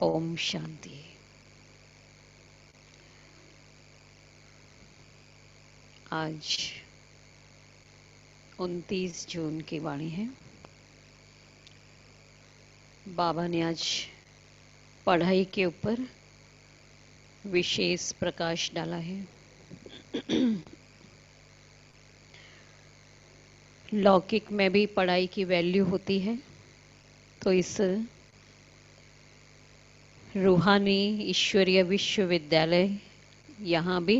ओम शांति। आज 29 जून की वाणी है। बाबा ने आज पढ़ाई के ऊपर विशेष प्रकाश डाला है। लौकिक में भी पढ़ाई की वैल्यू होती है, तो इस रूहानी ईश्वरीय विश्वविद्यालय यहाँ भी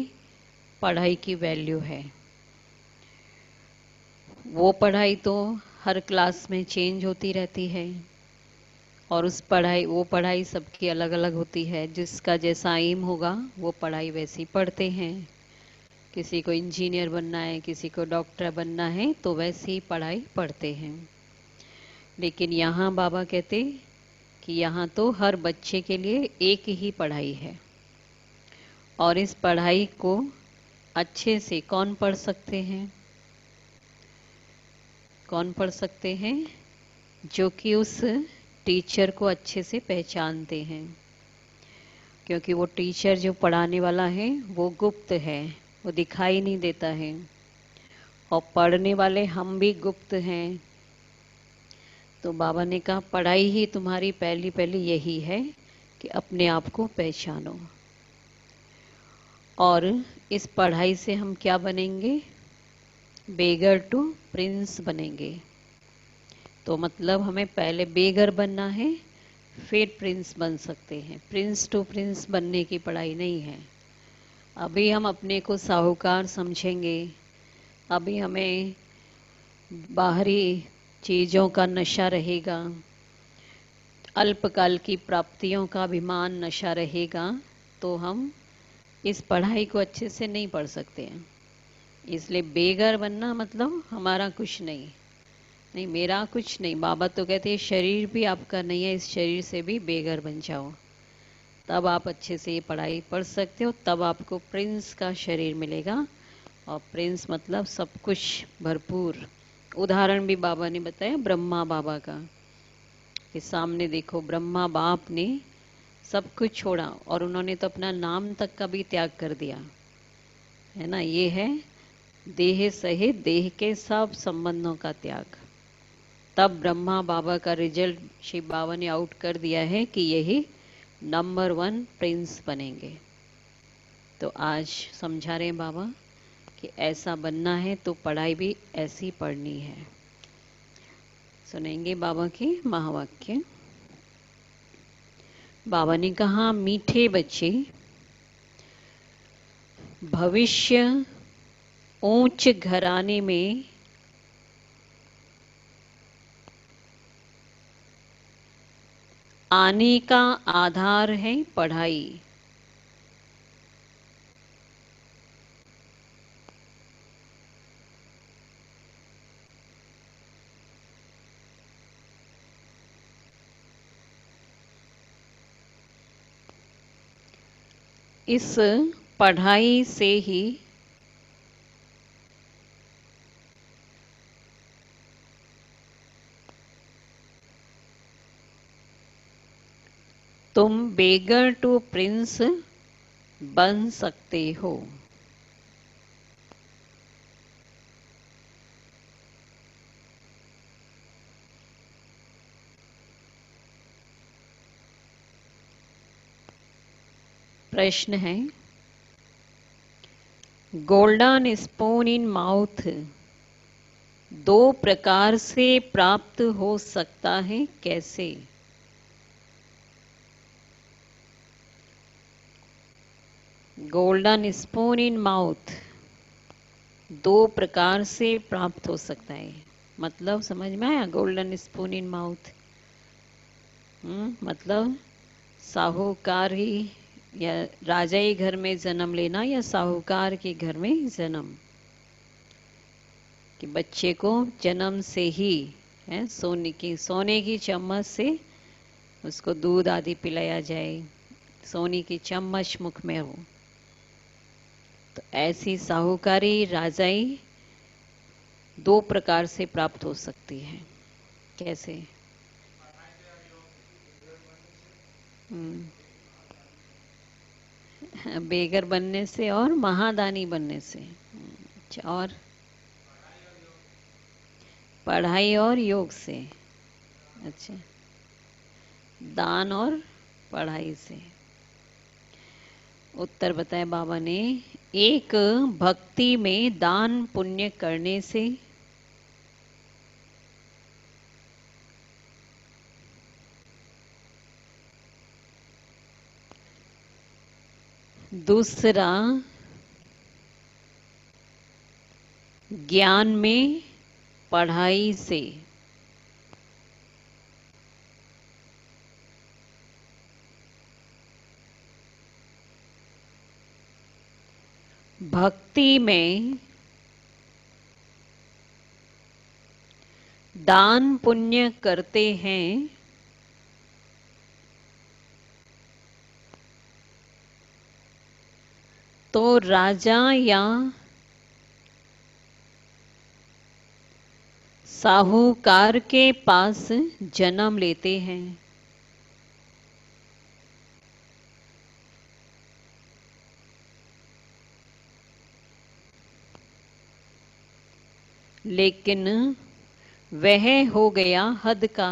पढ़ाई की वैल्यू है। वो पढ़ाई तो हर क्लास में चेंज होती रहती है और वो पढ़ाई सबकी अलग अलग होती है। जिसका जैसा एम होगा वो पढ़ाई वैसी पढ़ते हैं। किसी को इंजीनियर बनना है, किसी को डॉक्टर बनना है, तो वैसी पढ़ाई पढ़ते हैं। लेकिन यहाँ बाबा कहते कि यहाँ तो हर बच्चे के लिए एक ही पढ़ाई है, और इस पढ़ाई को अच्छे से कौन पढ़ सकते हैं? कौन पढ़ सकते हैं? जो कि उस टीचर को अच्छे से पहचानते हैं। क्योंकि वो टीचर जो पढ़ाने वाला है वो गुप्त है, वो दिखाई नहीं देता है, और पढ़ने वाले हम भी गुप्त हैं। तो बाबा ने कहा पढ़ाई ही तुम्हारी पहली पहली यही है कि अपने आप को पहचानो। और इस पढ़ाई से हम क्या बनेंगे? बेगर टू प्रिंस बनेंगे। तो मतलब हमें पहले बेगर बनना है, फिर प्रिंस बन सकते हैं। प्रिंस टू प्रिंस बनने की पढ़ाई नहीं है। अभी हम अपने को साहूकार समझेंगे, अभी हमें बाहरी चीज़ों का नशा रहेगा, अल्पकाल की प्राप्तियों का अभिमान नशा रहेगा, तो हम इस पढ़ाई को अच्छे से नहीं पढ़ सकते हैं। इसलिए बेगर बनना मतलब हमारा कुछ नहीं, नहीं मेरा कुछ नहीं। बाबा तो कहते हैं शरीर भी आपका नहीं है, इस शरीर से भी बेगर बन जाओ, तब आप अच्छे से ये पढ़ाई पढ़ सकते हो। तब आपको प्रिंस का शरीर मिलेगा, और प्रिंस मतलब सब कुछ भरपूर। उदाहरण भी बाबा ने बताया ब्रह्मा बाबा का, कि सामने देखो ब्रह्मा बाप ने सब कुछ छोड़ा, और उन्होंने तो अपना नाम तक का भी त्याग कर दिया है ना। ये है देह सहित देह के सब संबंधों का त्याग। तब ब्रह्मा बाबा का रिजल्ट शिव बाबा ने आउट कर दिया है कि यही नंबर 1 प्रिंस बनेंगे। तो आज समझा रहे हैं बाबा कि ऐसा बनना है तो पढ़ाई भी ऐसी पढ़नी है। सुनेंगे बाबा के महावाक्य। बाबा ने कहा मीठे बच्चे, भविष्य ऊंच घराने में आने का आधार है पढ़ाई। इस पढ़ाई से ही तुम बेगर टू प्रिंस बन सकते हो। प्रश्न है, गोल्डन स्पून इन माउथ दो प्रकार से प्राप्त हो सकता है, कैसे? गोल्डन स्पून इन माउथ दो प्रकार से प्राप्त हो सकता है। मतलब समझ में आया? गोल्डन स्पून इन माउथ मतलब साहूकार ही या राजा ही घर में जन्म लेना, या साहूकार के घर में जन्म। कि बच्चे को जन्म से ही है सोने की चम्मच से उसको दूध आदि पिलाया जाए, सोने की चम्मच मुख में हो। तो ऐसी साहूकारी राजाई दो प्रकार से प्राप्त हो सकती है। कैसे? हम्म, बेगर बनने से और महादानी बनने से। अच्छा, और पढ़ाई और योग से। अच्छा, दान और पढ़ाई से। उत्तर बताया बाबा ने, एक भक्ति में दान पुण्य करने से, दूसरा ज्ञान में पढ़ाई से। भक्ति में दान पुण्य करते हैं तो राजा या साहूकार के पास जन्म लेते हैं। लेकिन वह हो गया हद का।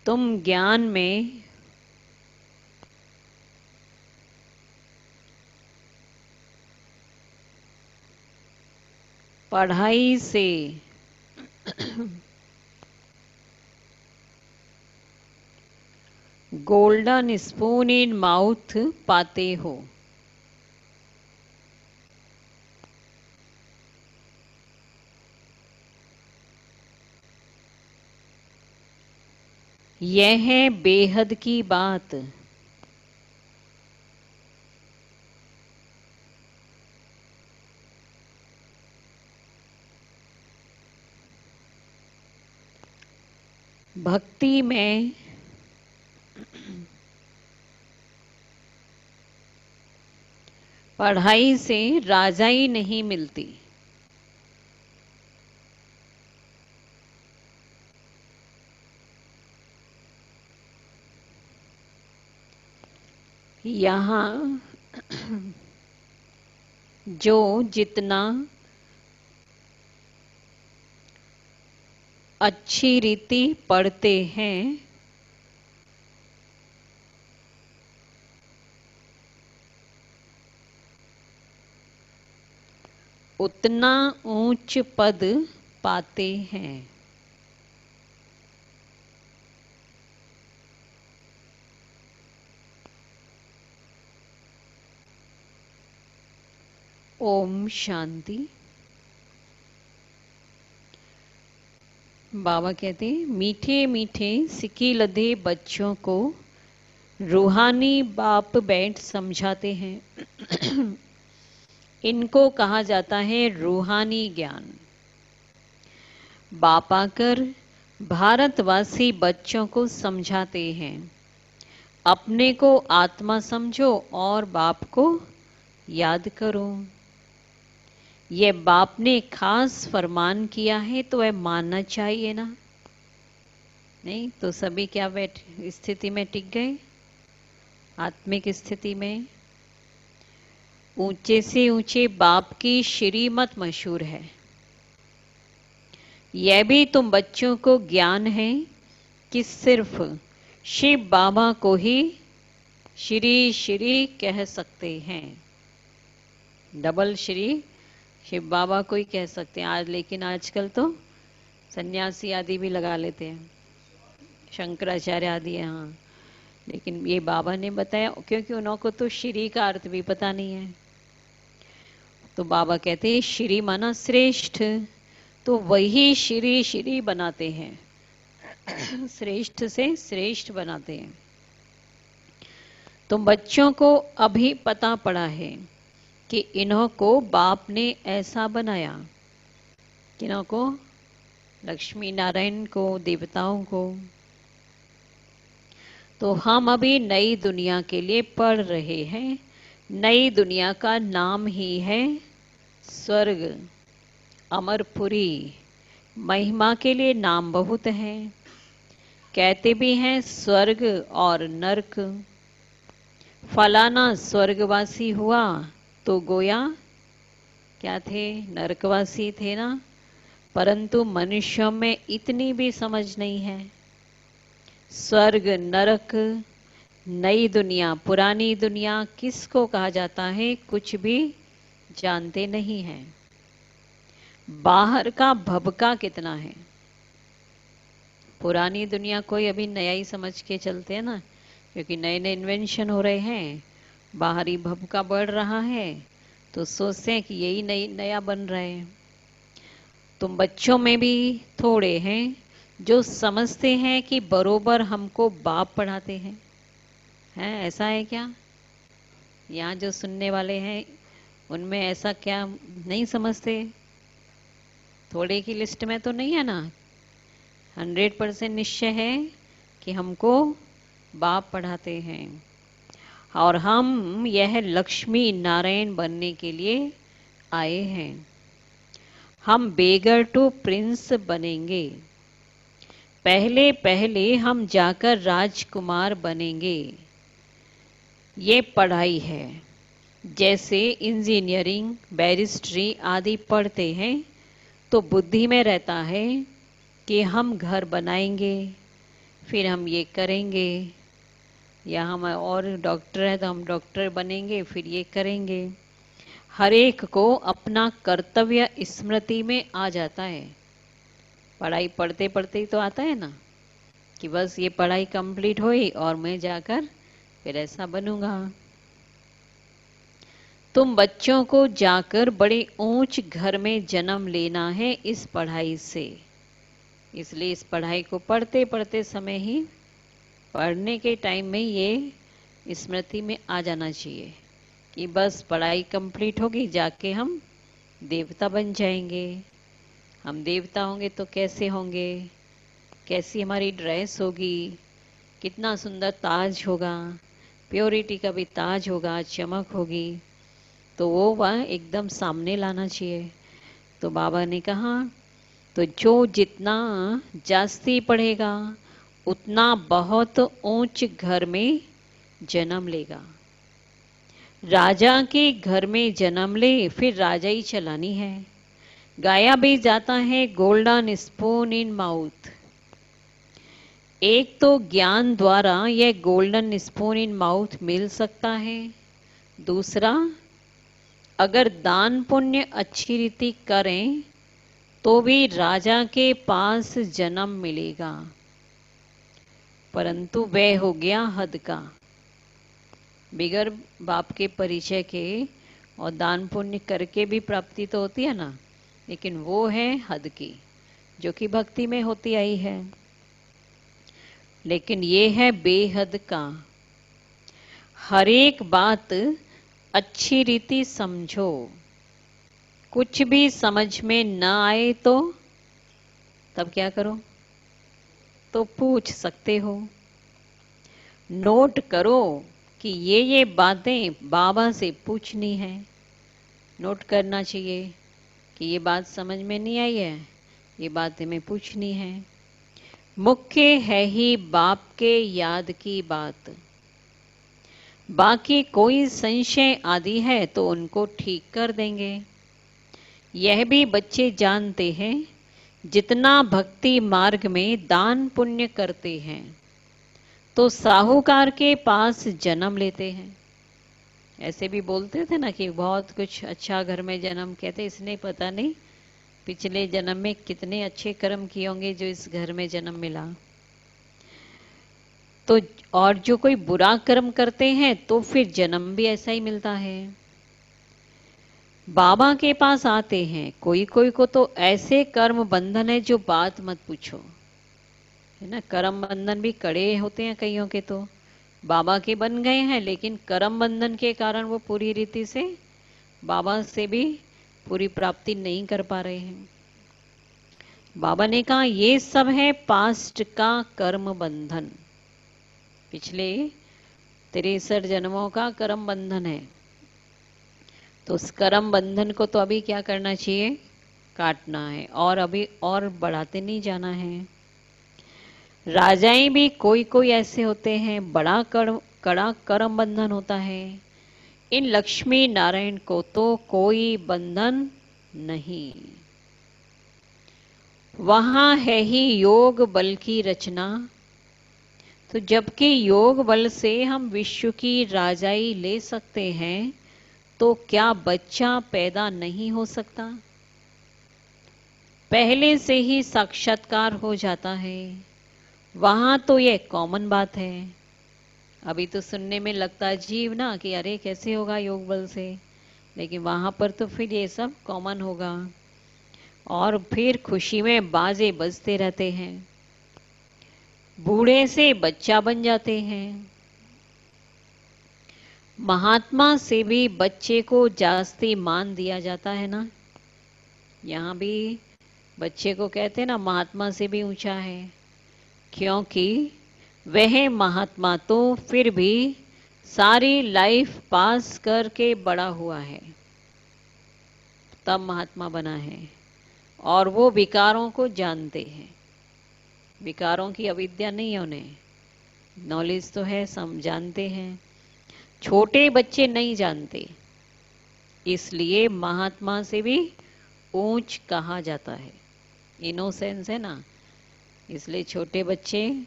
तुम ज्ञान में पढ़ाई से गोल्डन स्पून इन माउथ पाते हो। यह है बेहद की बात। भक्ति में पढ़ाई से राजाई नहीं मिलती। यहाँ जो जितना अच्छी रीति पढ़ते हैं उतना ऊंच पद पाते हैं। ओम शांति। बाबा कहते हैं, मीठे मीठे सिकी लदे बच्चों को रूहानी बाप बैठ समझाते हैं। इनको कहा जाता है रूहानी ज्ञान। बाप आकर भारतवासी बच्चों को समझाते हैं, अपने को आत्मा समझो और बाप को याद करो। यह बाप ने खास फरमान किया है तो वह मानना चाहिए ना। नहीं तो सभी क्या बैठ स्थिति में टिक गए? आत्मिक स्थिति में ऊंचे से ऊंचे बाप की श्रीमत मशहूर है। यह भी तुम बच्चों को ज्ञान है कि सिर्फ शिव बाबा को ही श्री श्री कह सकते हैं। डबल श्री शिव बाबा को ही कह सकते हैं आज, लेकिन आजकल तो सन्यासी आदि भी लगा लेते हैं, शंकराचार्य आदि। हाँ, लेकिन ये बाबा ने बताया क्योंकि उनको तो श्री का अर्थ भी पता नहीं है। तो बाबा कहते हैं श्री माना श्रेष्ठ, तो वही श्री श्री बनाते हैं। श्रेष्ठ से श्रेष्ठ बनाते हैं। तो बच्चों को अभी पता पड़ा है कि इन्हों को बाप ने ऐसा बनाया, किन्हों को? लक्ष्मी नारायण को, देवताओं को। तो हम अभी नई दुनिया के लिए पढ़ रहे हैं। नई दुनिया का नाम ही है स्वर्ग, अमरपुरी। महिमा के लिए नाम बहुत हैं। कहते भी हैं स्वर्ग और नरक। फलाना स्वर्गवासी हुआ तो गोया क्या थे, नरकवासी थे ना। परंतु मनुष्यों में इतनी भी समझ नहीं है। स्वर्ग, नरक, नई दुनिया, पुरानी दुनिया किसको कहा जाता है कुछ भी जानते नहीं हैं। बाहर का भभका कितना है। पुरानी दुनिया कोई अभी नया ही समझ के चलते हैं ना, क्योंकि नए नए इन्वेंशन हो रहे हैं, बाहरी भभका बढ़ रहा है, तो सोचते हैं कि यही नई नया बन रहे हैं। तुम बच्चों में भी थोड़े हैं जो समझते हैं कि बरोबर हमको बाप पढ़ाते हैं। हैं ऐसा है क्या? यहाँ जो सुनने वाले हैं उनमें ऐसा क्या नहीं समझते? थोड़े की लिस्ट में तो नहीं है ना। 100% निश्चय है कि हमको बाप पढ़ाते हैं और हम यह लक्ष्मी नारायण बनने के लिए आए हैं। हम बेगर टू प्रिंस बनेंगे। पहले पहले हम जाकर राजकुमार बनेंगे। ये पढ़ाई है। जैसे इंजीनियरिंग, बैरिस्ट्री आदि पढ़ते हैं तो बुद्धि में रहता है कि हम घर बनाएंगे, फिर हम ये करेंगे, या हम और डॉक्टर है तो हम डॉक्टर बनेंगे, फिर ये करेंगे। हर एक को अपना कर्तव्य स्मृति में आ जाता है। पढ़ाई पढ़ते पढ़ते ही तो आता है ना कि बस ये पढ़ाई कंप्लीट हुई और मैं जाकर फिर ऐसा बनूंगा। तुम बच्चों को जाकर बड़े ऊंच घर में जन्म लेना है इस पढ़ाई से। इसलिए इस पढ़ाई को पढ़ते पढ़ते समय ही, पढ़ने के टाइम में ये स्मृति में आ जाना चाहिए कि बस पढ़ाई कंप्लीट होगी, जाके हम देवता बन जाएंगे। हम देवता होंगे तो कैसे होंगे, कैसी हमारी ड्रेस होगी, कितना सुंदर ताज होगा, प्योरिटी का भी ताज होगा, चमक होगी, तो वो वह एकदम सामने लाना चाहिए। तो बाबा ने कहा तो जो जितना जास्ती पढ़ेगा उतना बहुत ऊंच घर में जन्म लेगा। राजा के घर में जन्म ले, फिर राजा ही चलानी है। गाया भी जाता है गोल्डन स्पून इन माउथ। एक तो ज्ञान द्वारा यह गोल्डन स्पून इन माउथ मिल सकता है। दूसरा, अगर दान पुण्य अच्छी रीति करें तो भी राजा के पास जन्म मिलेगा, परंतु वह हो गया हद का, बिगर बाप के परिचय के। और दान पुण्य करके भी प्राप्ति तो होती है ना, लेकिन वो है हद की, जो कि भक्ति में होती आई है। लेकिन ये है बेहद का। हर एक बात अच्छी रीति समझो। कुछ भी समझ में न आए तो तब क्या करो? तो पूछ सकते हो। नोट करो कि ये बातें बाबा से पूछनी है। नोट करना चाहिए कि ये बात समझ में नहीं आई है, ये बातें में पूछनी है। मुख्य है ही बाप के याद की बात। बाकी कोई संशय आदि है तो उनको ठीक कर देंगे। यह भी बच्चे जानते हैं, जितना भक्ति मार्ग में दान पुण्य करते हैं तो साहूकार के पास जन्म लेते हैं। ऐसे भी बोलते थे ना कि बहुत कुछ अच्छा घर में जन्म, कहते इसने पता नहीं पिछले जन्म में कितने अच्छे कर्म किए होंगे जो इस घर में जन्म मिला। तो और जो कोई बुरा कर्म करते हैं तो फिर जन्म भी ऐसा ही मिलता है। बाबा के पास आते हैं, कोई कोई को तो ऐसे कर्म बंधन है जो बात मत पूछो, है ना। कर्म बंधन भी कड़े होते हैं कईयों के, तो बाबा के बन गए हैं लेकिन कर्म बंधन के कारण वो पूरी रीति से बाबा से भी पूरी प्राप्ति नहीं कर पा रहे हैं। बाबा ने कहा ये सब है पास्ट का कर्म बंधन। पिछले 63 जन्मों का कर्म बंधन है। तो उस कर्म बंधन को तो अभी क्या करना चाहिए, काटना है, और अभी और बढ़ाते नहीं जाना है। राजाएं भी कोई कोई ऐसे होते हैं, बड़ा कड़ा कर्म बंधन होता है। इन लक्ष्मी नारायण को तो कोई बंधन नहीं। वहां है ही योग बल की रचना। तो जबकि योग बल से हम विश्व की राजाई ले सकते हैं, तो क्या बच्चा पैदा नहीं हो सकता? पहले से ही साक्षात्कार हो जाता है। वहां तो ये कॉमन बात है। अभी तो सुनने में लगता है अजीब ना कि अरे कैसे होगा योग बल से, लेकिन वहां पर तो फिर ये सब कॉमन होगा, और फिर खुशी में बाजे बजते रहते हैं, बूढ़े से बच्चा बन जाते हैं। महात्मा से भी बच्चे को जास्ती मान दिया जाता है ना। यहाँ भी बच्चे को कहते हैं ना महात्मा से भी ऊंचा है, क्योंकि वह महात्मा तो फिर भी सारी लाइफ पास करके बड़ा हुआ है, तब महात्मा बना है। और वो विकारों को जानते हैं। विकारों की अविद्या नहीं है उन्हें, नॉलेज तो है, सब जानते हैं। छोटे बच्चे नहीं जानते, इसलिए महात्मा से भी ऊंच कहा जाता है। इनोसेंस है ना, इसलिए छोटे बच्चे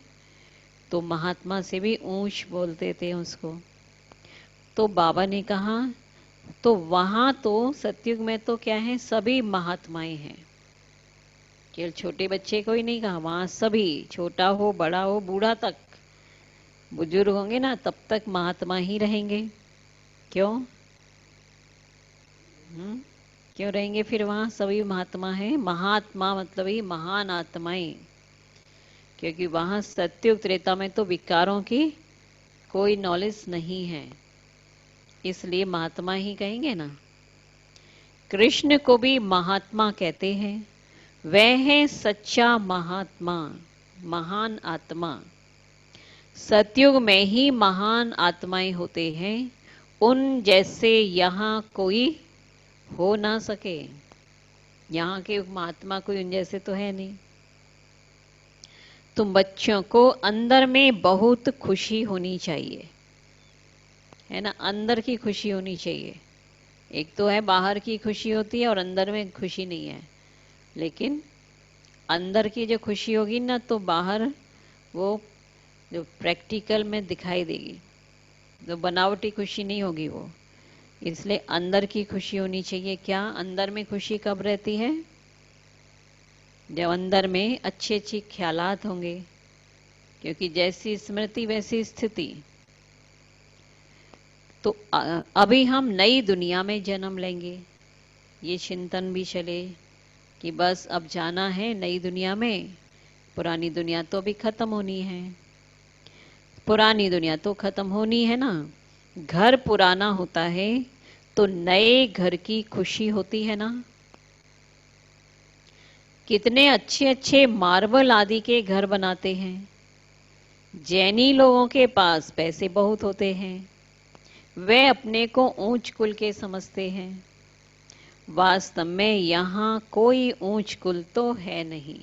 तो महात्मा से भी ऊंच बोलते थे उसको। तो बाबा ने कहा, तो वहां तो सतयुग में तो क्या है, सभी महात्माएं हैं, केवल छोटे बच्चे को ही नहीं कहा, वहां सभी, छोटा हो बड़ा हो बूढ़ा तक, बुजुर्ग होंगे ना तब तक महात्मा ही रहेंगे। क्यों? क्यों रहेंगे फिर? वहां सभी महात्मा हैं। महात्मा मतलब ही महान आत्माएं, क्योंकि वहां सत्युग त्रेता में तो विकारों की कोई नॉलेज नहीं है, इसलिए महात्मा ही कहेंगे ना। कृष्ण को भी महात्मा कहते हैं। वह है सच्चा महात्मा, महान आत्मा। सतयुग में ही महान आत्माएं होते हैं, उन जैसे यहाँ कोई हो ना सके। यहाँ के महात्मा कोई उन जैसे तो है नहीं। तुम बच्चों को अंदर में बहुत खुशी होनी चाहिए, है ना, अंदर की खुशी होनी चाहिए। एक तो है बाहर की खुशी होती है और अंदर में खुशी नहीं है, लेकिन अंदर की जो खुशी होगी ना, तो बाहर वो जो प्रैक्टिकल में दिखाई देगी, जो बनावटी खुशी नहीं होगी वो। इसलिए अंदर की खुशी होनी चाहिए। क्या अंदर में खुशी कब रहती है? जब अंदर में अच्छी अच्छी ख्यालात होंगे, क्योंकि जैसी स्मृति वैसी स्थिति। तो अभी हम नई दुनिया में जन्म लेंगे, ये चिंतन भी चले कि बस अब जाना है नई दुनिया में, पुरानी दुनिया तो अभी खत्म होनी है। पुरानी दुनिया तो खत्म होनी है ना। घर पुराना होता है तो नए घर की खुशी होती है ना। कितने अच्छे अच्छे मार्बल आदि के घर बनाते हैं। जैनी लोगों के पास पैसे बहुत होते हैं, वे अपने को ऊंच कुल के समझते हैं। वास्तव में यहाँ कोई ऊंच कुल तो है नहीं।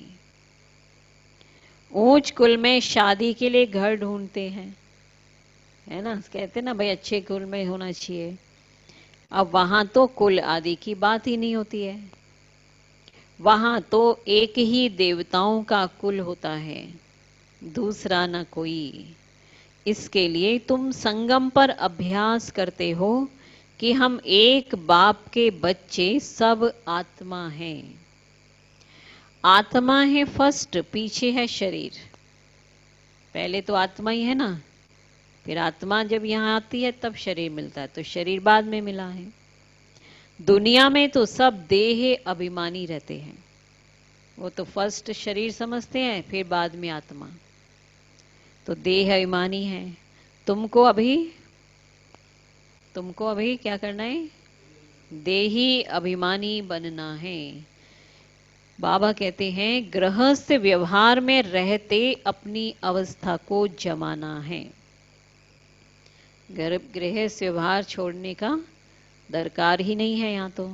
ऊंच कुल में शादी के लिए घर ढूंढते हैं, है ना, कहते ना भाई अच्छे कुल में होना चाहिए। अब वहां तो कुल आदि की बात ही नहीं होती है। वहां तो एक ही देवताओं का कुल होता है, दूसरा न कोई। इसके लिए तुम संगम पर अभ्यास करते हो कि हम एक बाप के बच्चे सब आत्मा हैं। आत्मा है फर्स्ट, पीछे है शरीर। पहले तो आत्मा ही है ना, फिर आत्मा जब यहाँ आती है तब शरीर मिलता है, तो शरीर बाद में मिला है। दुनिया में तो सब देह अभिमानी रहते हैं, वो तो फर्स्ट शरीर समझते हैं, फिर बाद में आत्मा। तो देह अभिमानी है। तुमको अभी क्या करना है? देही अभिमानी बनना है। बाबा कहते हैं गृहस्थ व्यवहार में रहते अपनी अवस्था को जमाना है। गृहस्थ व्यवहार छोड़ने का दरकार ही नहीं है यहाँ तो।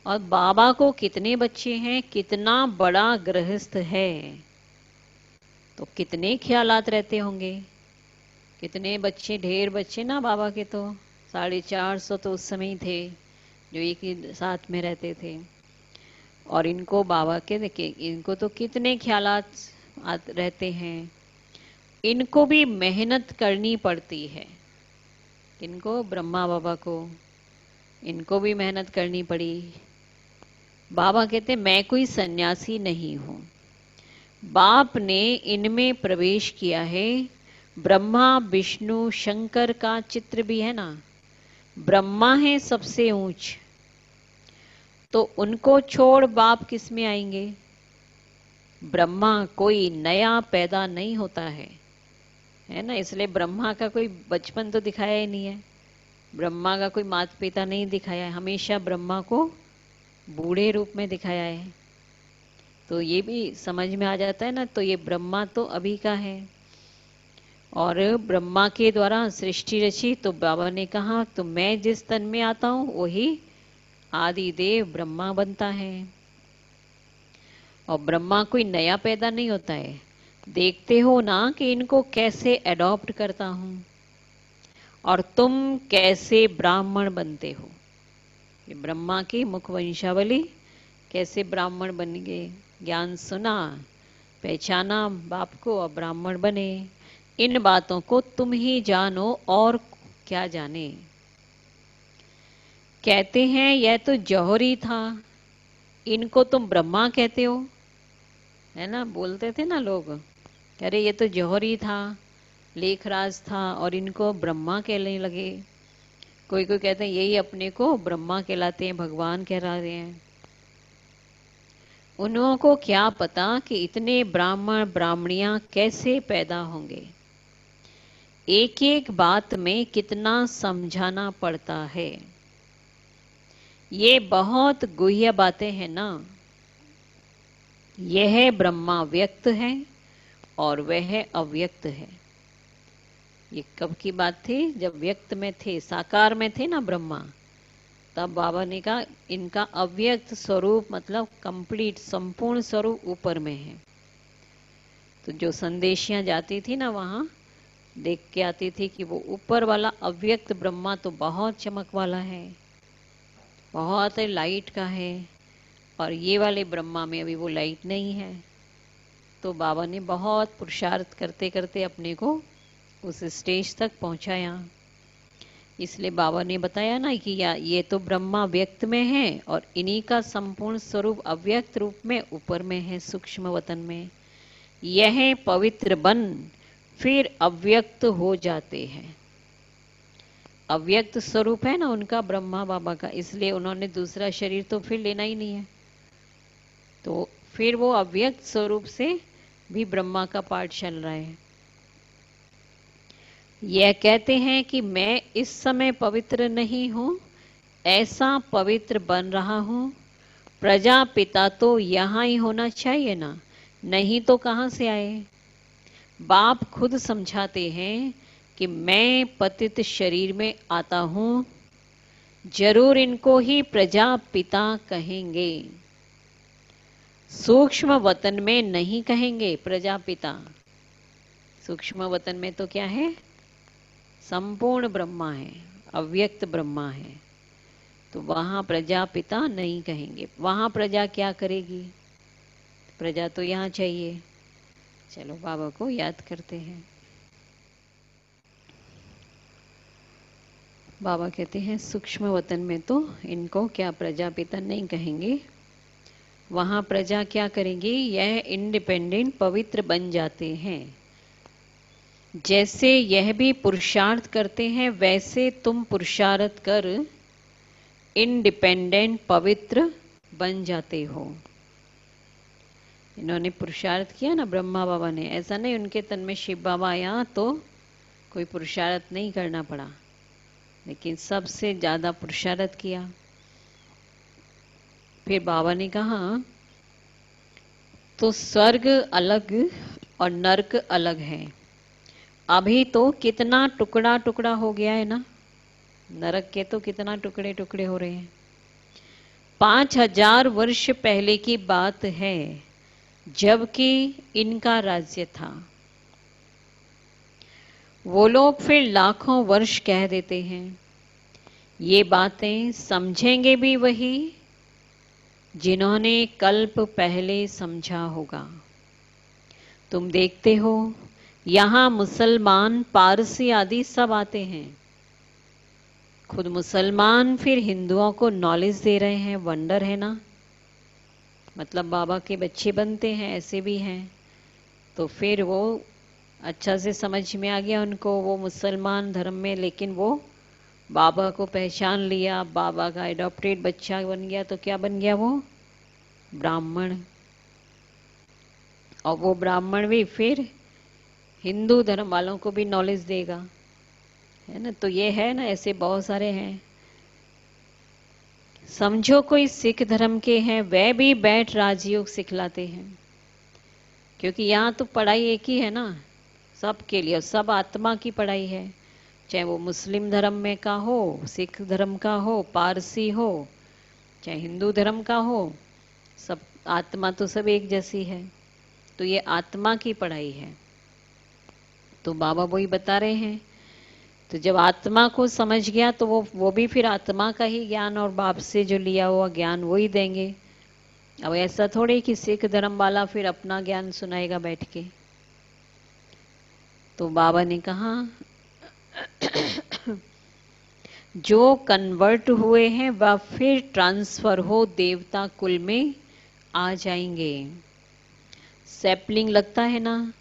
और बाबा को कितने बच्चे हैं, कितना बड़ा गृहस्थ है, तो कितने ख्यालात रहते होंगे, कितने बच्चे, ढेर बच्चे ना बाबा के तो 450 तो उस समय ही थे जो एक ही साथ में रहते थे। और इनको बाबा के देखिए, इनको तो कितने ख्यालात रहते हैं, इनको भी मेहनत करनी पड़ती है। इनको ब्रह्मा बाबा को, इनको भी मेहनत करनी पड़ी। बाबा कहते मैं कोई सन्यासी नहीं हूं, बाप ने इनमें प्रवेश किया है। ब्रह्मा विष्णु शंकर का चित्र भी है ना, ब्रह्मा है सबसे ऊंच, तो उनको छोड़ बाप किस में आएंगे। ब्रह्मा कोई नया पैदा नहीं होता है ना, इसलिए ब्रह्मा का कोई बचपन तो दिखाया ही नहीं है, ब्रह्मा का कोई माता पिता नहीं दिखाया है, हमेशा ब्रह्मा को बूढ़े रूप में दिखाया है। तो ये भी समझ में आ जाता है ना, तो ये ब्रह्मा तो अभी का है। और ब्रह्मा के द्वारा सृष्टि रची, तो बाबा ने कहा तो मैं जिस तन में आता हूं वही आदि देव ब्रह्मा बनता है। और ब्रह्मा कोई नया पैदा नहीं होता है, देखते हो ना कि इनको कैसे एडॉप्ट करता हूं। और तुम कैसे ब्राह्मण बनते हो, ये ब्रह्मा की मुख वंशावली, कैसे ब्राह्मण बन गए, ज्ञान सुना, पहचाना बाप को और ब्राह्मण बने। इन बातों को तुम ही जानो और क्या जाने। कहते हैं यह तो जौहरी था, इनको तुम ब्रह्मा कहते हो, है ना, बोलते थे ना लोग, अरे ये तो जौहरी था, लेखराज था, और इनको ब्रह्मा कहने लगे। कोई कोई कहते हैं यही अपने को ब्रह्मा कहलाते हैं, भगवान कह रहे हैं। उन्हों को क्या पता कि इतने ब्राह्मण ब्राह्मणियां कैसे पैदा होंगे, एक एक बात में कितना समझाना पड़ता है। ये बहुत गुह्य बातें हैं ना। यह ब्रह्मा व्यक्त है और वह अव्यक्त है। ये कब की बात थी, जब व्यक्त में थे, साकार में थे ना ब्रह्मा, तब बाबा ने कहा इनका अव्यक्त स्वरूप मतलब कंप्लीट संपूर्ण स्वरूप ऊपर में है। तो जो संदेशियां जाती थी ना वहां देख के आती थी कि वो ऊपर वाला अव्यक्त ब्रह्मा तो बहुत चमक वाला है, बहुत लाइट का है, और ये वाले ब्रह्मा में अभी वो लाइट नहीं है। तो बाबा ने बहुत पुरुषार्थ करते करते अपने को उस स्टेज तक पहुंचाया। इसलिए बाबा ने बताया ना कि ये तो ब्रह्मा व्यक्त में है और इन्हीं का संपूर्ण स्वरूप अव्यक्त रूप में ऊपर में है, सूक्ष्म वतन में। यह पवित्र बन फिर अव्यक्त हो जाते हैं। अव्यक्त स्वरूप है ना उनका, ब्रह्मा बाबा का, इसलिए उन्होंने दूसरा शरीर तो फिर लेना ही नहीं है। तो फिर वो अव्यक्त स्वरूप से भी ब्रह्मा का पाठ चल रहा है। यह कहते हैं कि मैं इस समय पवित्र नहीं हूं, ऐसा पवित्र बन रहा हूं। प्रजापिता तो यहां ही होना चाहिए ना, नहीं तो कहां से आए। बाप खुद समझाते हैं कि मैं पतित शरीर में आता हूं, जरूर इनको ही प्रजापिता कहेंगे, सूक्ष्म वतन में नहीं कहेंगे प्रजापिता। सूक्ष्म वतन में तो क्या है, संपूर्ण ब्रह्मा है, अव्यक्त ब्रह्मा है, तो वहां प्रजापिता नहीं कहेंगे। वहां प्रजा क्या करेगी, प्रजा तो यहाँ चाहिए। चलो बाबा को याद करते हैं। बाबा कहते हैं सूक्ष्म वतन में तो इनको क्या प्रजापिता नहीं कहेंगे, वहां प्रजा क्या करेंगी, यह इंडिपेंडेंट पवित्र बन जाते हैं। जैसे यह भी पुरुषार्थ करते हैं वैसे तुम पुरुषार्थ कर इंडिपेंडेंट पवित्र बन जाते हो। इन्होंने पुरुषार्थ किया ना ब्रह्मा बाबा ने, ऐसा नहीं उनके तन में शिव बाबा आया तो कोई पुरुषार्थ नहीं करना पड़ा, लेकिन सबसे ज्यादा पुरुषार्थ किया। फिर बाबा ने कहा तो स्वर्ग अलग और नरक अलग है, अभी तो कितना टुकड़ा टुकड़ा हो गया है ना, नरक के तो कितना टुकड़े टुकड़े हो रहे हैं। 5000 वर्ष पहले की बात है, जबकि इनका राज्य था। वो लोग फिर लाखों वर्ष कह देते हैं। ये बातें समझेंगे भी वही जिन्होंने कल्प पहले समझा होगा। तुम देखते हो यहां मुसलमान, पारसी आदि सब आते हैं। खुद मुसलमान फिर हिंदुओं को नॉलेज दे रहे हैं, वंडर है ना। मतलब बाबा के बच्चे बनते हैं, ऐसे भी हैं। तो फिर वो अच्छा से समझ में आ गया उनको, वो मुसलमान धर्म में, लेकिन वो बाबा को पहचान लिया, बाबा का एडॉप्टेड बच्चा बन गया। तो क्या बन गया वो? ब्राह्मण। और वो ब्राह्मण भी फिर हिंदू धर्म वालों को भी नॉलेज देगा, है ना। तो ये है ना, ऐसे बहुत सारे हैं। समझो कोई सिख धर्म के हैं, वह भी बैठ राजयोग सिखलाते हैं, क्योंकि यहाँ तो पढ़ाई एक ही है ना सबके लिए, सब आत्मा की पढ़ाई है। चाहे वो मुस्लिम धर्म में का हो, सिख धर्म का हो, पारसी हो, चाहे हिंदू धर्म का हो, सब आत्मा तो सब एक जैसी है। तो ये आत्मा की पढ़ाई है। तो बाबा वही बता रहे हैं। तो जब आत्मा को समझ गया तो वो भी फिर आत्मा का ही ज्ञान और बाप से जो लिया हुआ ज्ञान वही देंगे। अब ऐसा थोड़ी कि सिख धर्म वाला फिर अपना ज्ञान सुनाएगा बैठ के। तो बाबा ने कहा जो कन्वर्ट हुए हैं वह फिर ट्रांसफर हो देवता कुल में आ जाएंगे। सैपलिंग लगता है ना,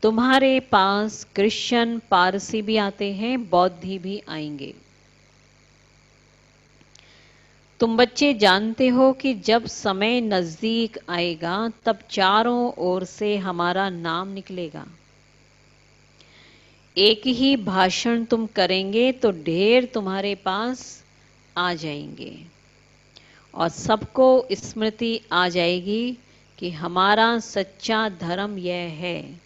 तुम्हारे पास क्रिश्चियन, पारसी भी आते हैं, बौद्धी भी आएंगे। तुम बच्चे जानते हो कि जब समय नजदीक आएगा तब चारों ओर से हमारा नाम निकलेगा। एक ही भाषण तुम करेंगे तो ढेर तुम्हारे पास आ जाएंगे और सबको स्मृति आ जाएगी कि हमारा सच्चा धर्म यह है।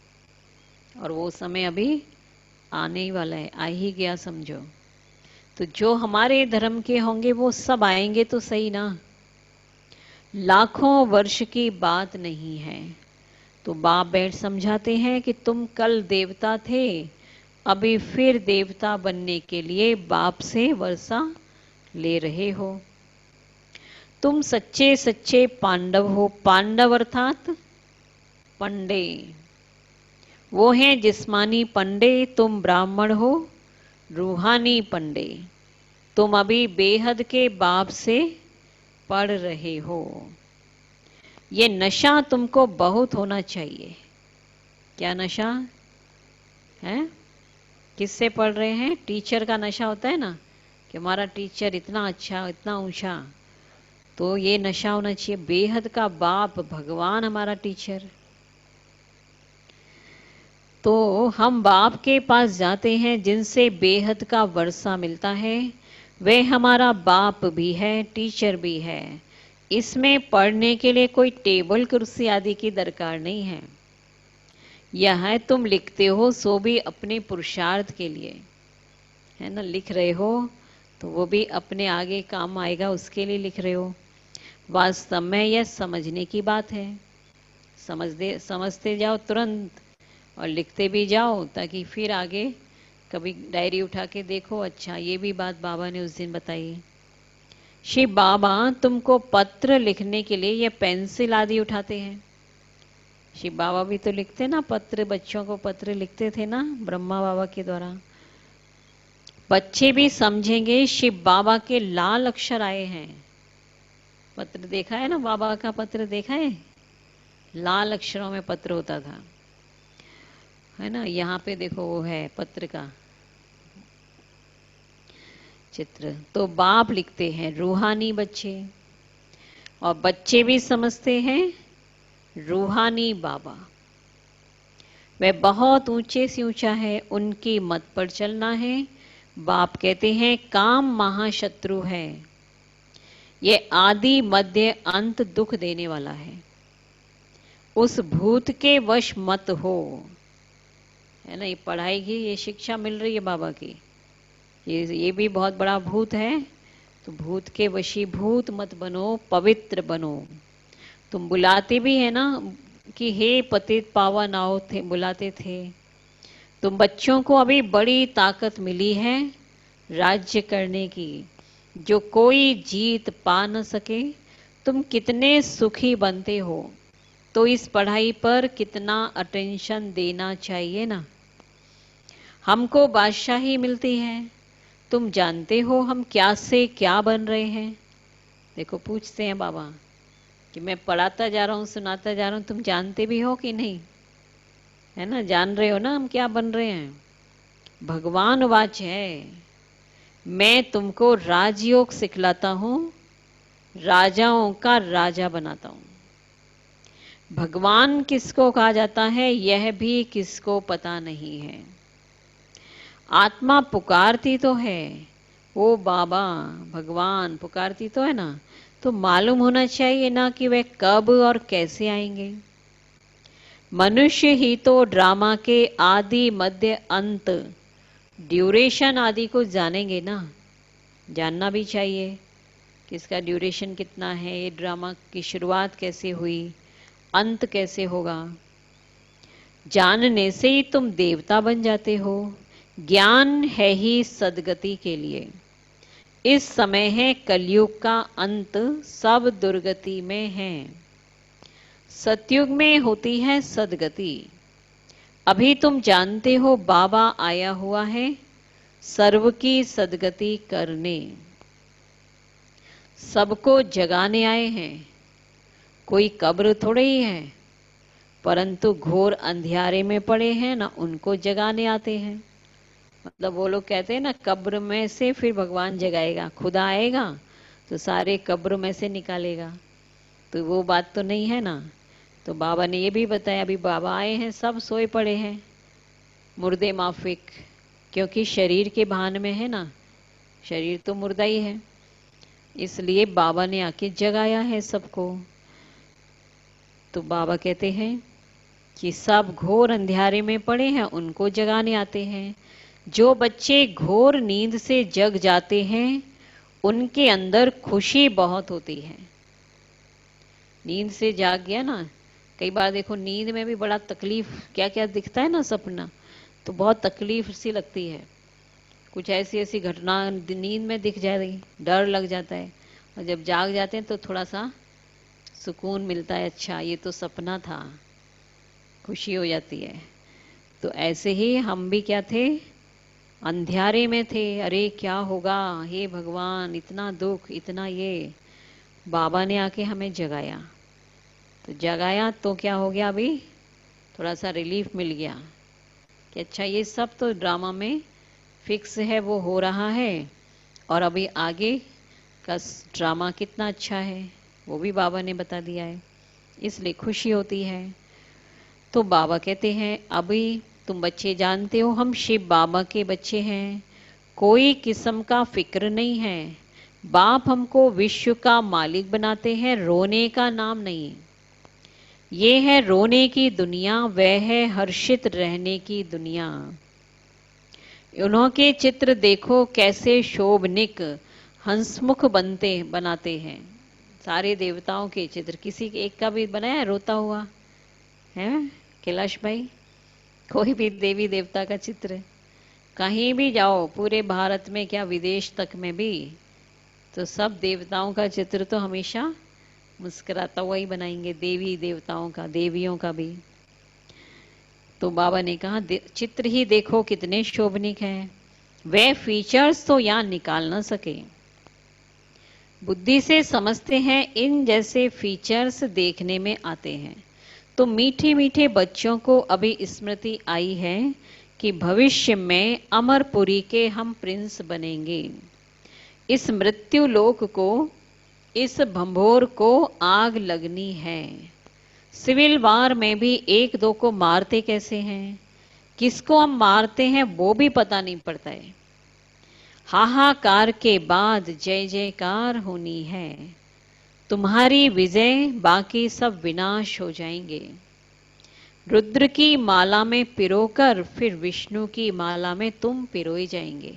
और वो समय अभी आने ही वाला है, आ ही गया समझो। तो जो हमारे धर्म के होंगे वो सब आएंगे तो सही ना। लाखों वर्ष की बात नहीं है। तो बाप बैठ समझाते हैं कि तुम कल देवता थे, अभी फिर देवता बनने के लिए बाप से वर्षा ले रहे हो। तुम सच्चे सच्चे पांडव हो। पांडव अर्थात पंडे, वो हैं जिस्मानी पंडे। तुम ब्राह्मण हो, रूहानी पंडे। तुम अभी बेहद के बाप से पढ़ रहे हो। ये नशा तुमको बहुत होना चाहिए। क्या नशा है? किससे पढ़ रहे हैं? टीचर का नशा होता है ना, कि हमारा टीचर इतना अच्छा, इतना ऊंचा। तो ये नशा होना चाहिए, बेहद का बाप, भगवान हमारा टीचर। तो हम बाप के पास जाते हैं जिनसे बेहद का वर्षा मिलता है। वे हमारा बाप भी है, टीचर भी है। इसमें पढ़ने के लिए कोई टेबल कुर्सी आदि की दरकार नहीं है। यह है तुम लिखते हो सो भी अपने पुरुषार्थ के लिए, है ना। लिख रहे हो तो वो भी अपने आगे काम आएगा, उसके लिए लिख रहे हो। वास्तव में यह समझने की बात है। समझते जाओ तुरंत और लिखते भी जाओ, ताकि फिर आगे कभी डायरी उठा के देखो, अच्छा ये भी बात बाबा ने उस दिन बताई। श्री बाबा तुमको पत्र लिखने के लिए ये पेंसिल आदि उठाते हैं। श्री बाबा भी तो लिखते ना पत्र, बच्चों को पत्र लिखते थे ना ब्रह्मा बाबा के द्वारा। बच्चे भी समझेंगे शिव बाबा के लाल अक्षर आए हैं। पत्र देखा है ना, बाबा का पत्र देखा है, लाल अक्षरों में पत्र होता था, है ना। यहाँ पे देखो वो है पत्र का चित्र। तो बाप लिखते हैं रूहानी बच्चे, और बच्चे भी समझते हैं रूहानी बाबा। वह बहुत ऊंचे से ऊंचा है, उनकी मत पर चलना है। बाप कहते हैं काम महाशत्रु है, ये आदि मध्य अंत दुख देने वाला है। उस भूत के वश मत हो, है है ना, ये पढ़ाई की, ये शिक्षा मिल रही है बाबा की। ये भी बहुत बड़ा भूत है, तो भूत के वशीभूत मत बनो, पवित्र बनो। तुम बुलाते भी है ना कि हे पतित पावन आओ, थे बुलाते थे। तुम बच्चों को अभी बड़ी ताकत मिली है राज्य करने की, जो कोई जीत पा न सके। तुम कितने सुखी बनते हो, तो इस पढ़ाई पर कितना अटेंशन देना चाहिए ना। हमको बादशाही मिलती है, तुम जानते हो हम क्या से क्या बन रहे हैं। देखो पूछते हैं बाबा कि मैं पढ़ाता जा रहा हूँ, सुनाता जा रहा हूँ, तुम जानते भी हो कि नहीं, है ना, जान रहे हो ना हम क्या बन रहे हैं। भगवान वाच है, मैं तुमको राजयोग सिखलाता हूँ, राजाओं का राजा बनाता हूँ। भगवान किसको कहा जाता है यह भी किसको पता नहीं है। आत्मा पुकारती तो है, ओ बाबा भगवान पुकारती तो है ना, तो मालूम होना चाहिए ना कि वे कब और कैसे आएंगे। मनुष्य ही तो ड्रामा के आदि मध्य अंत ड्यूरेशन आदि को जानेंगे ना। जानना भी चाहिए कि इसका ड्यूरेशन कितना है, ये ड्रामा की शुरुआत कैसे हुई, अंत कैसे होगा। जानने से ही तुम देवता बन जाते हो। ज्ञान है ही सदगति के लिए। इस समय है कलयुग का अंत, सब दुर्गति में है। सतयुग में होती है सदगति। अभी तुम जानते हो बाबा आया हुआ है सर्व की सदगति करने। सबको जगाने आए हैं, कोई कब्र थोड़े ही है, परंतु घोर अंधियारे में पड़े हैं ना, उनको जगाने आते हैं। मतलब वो लोग कहते हैं ना कब्र में से फिर भगवान जगाएगा, खुदा आएगा तो सारे कब्र में से निकालेगा, तो वो बात तो नहीं है ना। तो बाबा ने ये भी बताया, अभी बाबा आए हैं सब सोए पड़े हैं मुर्दे माफिक, क्योंकि शरीर के भान में है ना, शरीर तो मुर्दा ही है, इसलिए बाबा ने आके जगाया है सबको। तो बाबा कहते हैं कि सब घोर अंधियारे में पड़े हैं, उनको जगाने आते हैं। जो बच्चे घोर नींद से जग जाते हैं उनके अंदर खुशी बहुत होती है। नींद से जाग गया ना, कई बार देखो नींद में भी बड़ा तकलीफ, क्या क्या दिखता है ना सपना, तो बहुत तकलीफ सी लगती है। कुछ ऐसी ऐसी घटना नींद में दिख जा रही, डर लग जाता है, और जब जाग जाते हैं तो थोड़ा सा सुकून मिलता है, अच्छा ये तो सपना था, खुशी हो जाती है। तो ऐसे ही हम भी क्या थे, अंधियारे में थे, अरे क्या होगा, हे भगवान इतना दुख इतना ये। बाबा ने आके हमें जगाया, तो जगाया तो क्या हो गया, अभी थोड़ा सा रिलीफ मिल गया कि अच्छा ये सब तो ड्रामा में फिक्स है, वो हो रहा है, और अभी आगे का ड्रामा कितना अच्छा है वो भी बाबा ने बता दिया है, इसलिए खुशी होती है। तो बाबा कहते हैं अभी तुम बच्चे जानते हो हम शिव बाबा के बच्चे हैं, कोई किस्म का फिक्र नहीं है। बाप हमको विश्व का मालिक बनाते हैं, रोने का नाम नहीं। ये है रोने की दुनिया, वह है हर्षित रहने की दुनिया। उन्होंने चित्र देखो कैसे शोभनिक हंसमुख बनाते हैं। सारे देवताओं के चित्र, किसी एक का भी बनाया है रोता हुआ है कैलाश भाई? कोई भी देवी देवता का चित्र कहीं भी जाओ पूरे भारत में, क्या विदेश तक में भी, तो सब देवताओं का चित्र तो हमेशा मुस्कुराता हुआ ही बनाएंगे, देवी देवताओं का, देवियों का भी। तो बाबा ने कहा चित्र ही देखो कितने शोभनिक हैं, वे फीचर्स तो यहाँ निकाल ना सके। बुद्धि से समझते हैं, इन जैसे फीचर्स देखने में आते हैं। तो मीठे मीठे बच्चों को अभी स्मृति आई है कि भविष्य में अमरपुरी के हम प्रिंस बनेंगे। इस मृत्यु लोक को, इस भंभोर को आग लगनी है। सिविल वार में भी एक दो को मारते कैसे हैं, किसको हम मारते हैं वो भी पता नहीं पड़ता है। हाहाकार के बाद जय जयकार होनी है, तुम्हारी विजय, बाकी सब विनाश हो जाएंगे। रुद्र की माला में पिरोकर फिर विष्णु की माला में तुम पिरोए जाएंगे।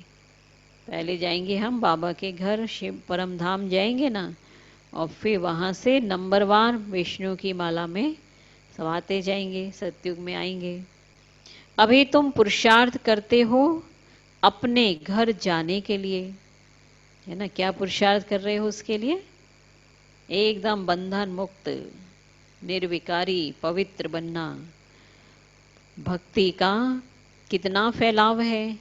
पहले जाएंगे हम बाबा के घर, शिव परम धाम जाएंगे ना, और फिर वहां से नंबरवार विष्णु की माला में समाते जाएंगे, सतयुग में आएंगे। अभी तुम पुरुषार्थ करते हो अपने घर जाने के लिए, है ना। क्या पुरुषार्थ कर रहे हो उसके लिए? एकदम बंधन मुक्त, निर्विकारी, पवित्र बनना। भक्ति का कितना फैलाव है।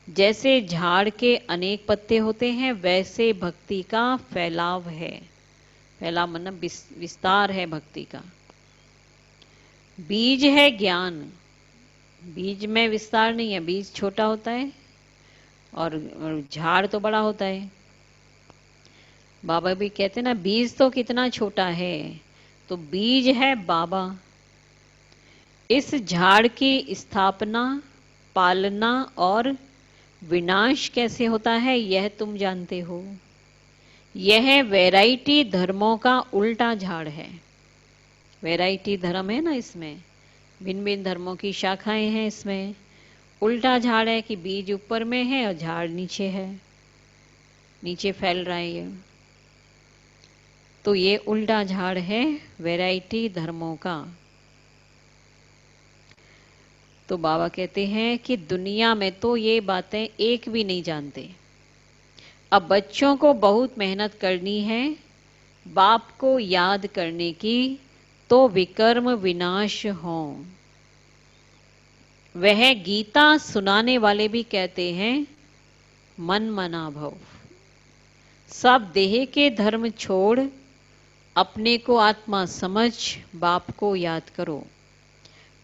जैसे झाड़ के अनेक पत्ते होते हैं, वैसे भक्ति का फैलाव है। फैलाव मतलब विस्तार है भक्ति का। बीज है ज्ञान, बीज में विस्तार नहीं है। बीज छोटा होता है और झाड़ तो बड़ा होता है। बाबा भी कहते हैं ना, बीज तो कितना छोटा है, तो बीज है बाबा। इस झाड़ की स्थापना, पालना और विनाश कैसे होता है, यह तुम जानते हो। यह वैरायटी धर्मों का उल्टा झाड़ है। वैरायटी धर्म है ना, इसमें भिन्न भिन्न धर्मों की शाखाएं हैं। इसमें उल्टा झाड़ है कि बीज ऊपर में है और झाड़ नीचे है, नीचे फैल रहा है ये। तो ये उल्टा झाड़ है वैरायटी धर्मों का। तो बाबा कहते हैं कि दुनिया में तो ये बातें एक भी नहीं जानते। अब बच्चों को बहुत मेहनत करनी है बाप को याद करने की, तो विकर्म विनाश हो। वह गीता सुनाने वाले भी कहते हैं मन मना भव। सब देह के धर्म छोड़ अपने को आत्मा समझ बाप को याद करो।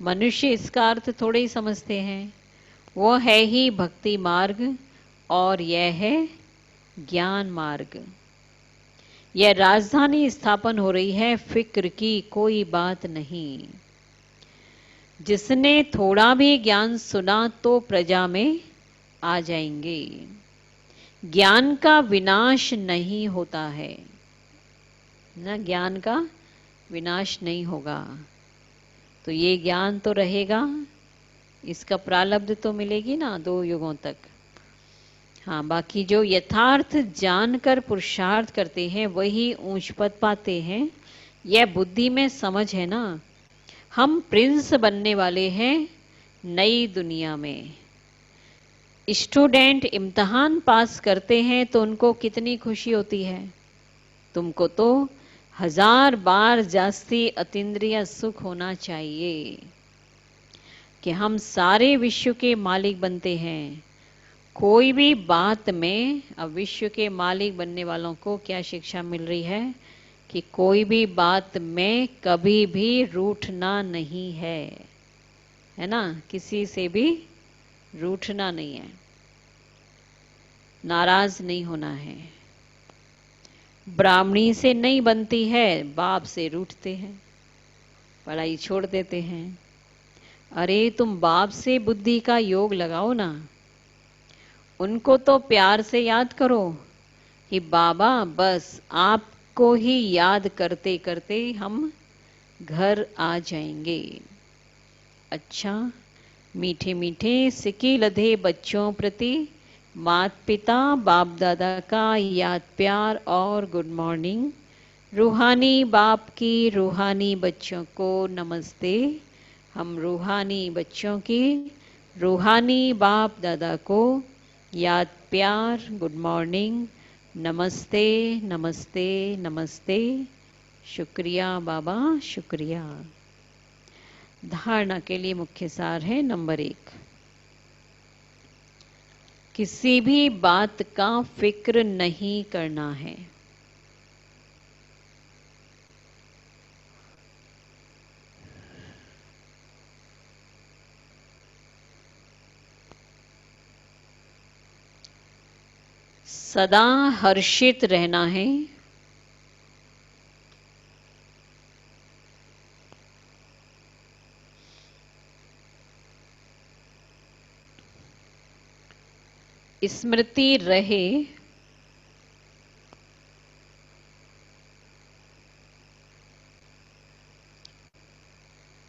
मनुष्य इसका अर्थ थोड़े ही समझते हैं। वो है ही भक्ति मार्ग और यह है ज्ञान मार्ग। यह राजधानी स्थापन हो रही है, फिक्र की कोई बात नहीं। जिसने थोड़ा भी ज्ञान सुना तो प्रजा में आ जाएंगे। ज्ञान का विनाश नहीं होता है ना, ज्ञान का विनाश नहीं होगा। तो ये ज्ञान तो रहेगा, इसका प्रारब्ध तो मिलेगी ना 2 युगों तक। हाँ, बाकी जो यथार्थ जानकर पुरुषार्थ करते हैं वही ऊंच पद पाते हैं। यह बुद्धि में समझ है ना। हम प्रिंस बनने वाले हैं नई दुनिया में। स्टूडेंट इम्तिहान पास करते हैं तो उनको कितनी खुशी होती है। तुमको तो 1000 बार जास्ती अतीन्द्रिय सुख होना चाहिए कि हम सारे विश्व के मालिक बनते हैं। कोई भी बात में, अब विश्व के मालिक बनने वालों को क्या शिक्षा मिल रही है कि कोई भी बात में कभी भी रूठना नहीं है ना। किसी से भी रूठना नहीं है, नाराज नहीं होना है। ब्राह्मणी से नहीं बनती है, बाप से रूठते हैं, पढ़ाई छोड़ देते हैं। अरे तुम बाप से बुद्धि का योग लगाओ ना। उनको तो प्यार से याद करो कि बाबा बस आपको ही याद करते करते हम घर आ जाएंगे। अच्छा, मीठे मीठे सिकी लधे बच्चों प्रति माता पिता बाप दादा का याद प्यार और गुड मॉर्निंग। रूहानी बाप की रूहानी बच्चों को नमस्ते। हम रूहानी बच्चों की रूहानी बाप दादा को याद प्यार, गुड मॉर्निंग, नमस्ते नमस्ते नमस्ते। शुक्रिया बाबा, शुक्रिया। धारणा के लिए मुख्य सार है नंबर 1, किसी भी बात का फिक्र नहीं करना है। सदा हर्षित रहना है। स्मृति रहे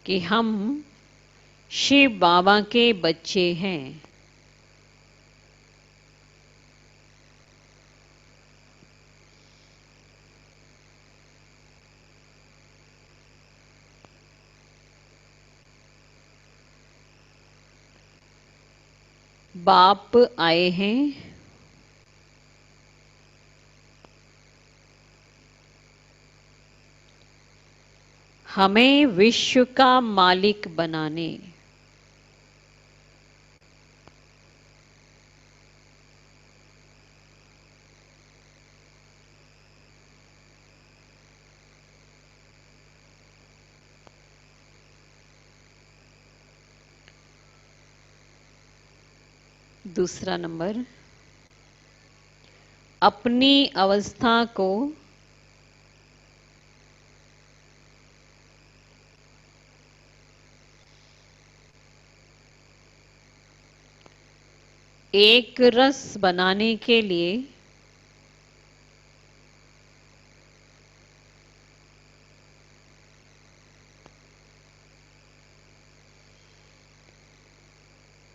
कि हम शिव बाबा के बच्चे हैं। बाप आए हैं। हमें विश्व का मालिक बनाने। दूसरा नंबर, अपनी अवस्था को एक रस बनाने के लिए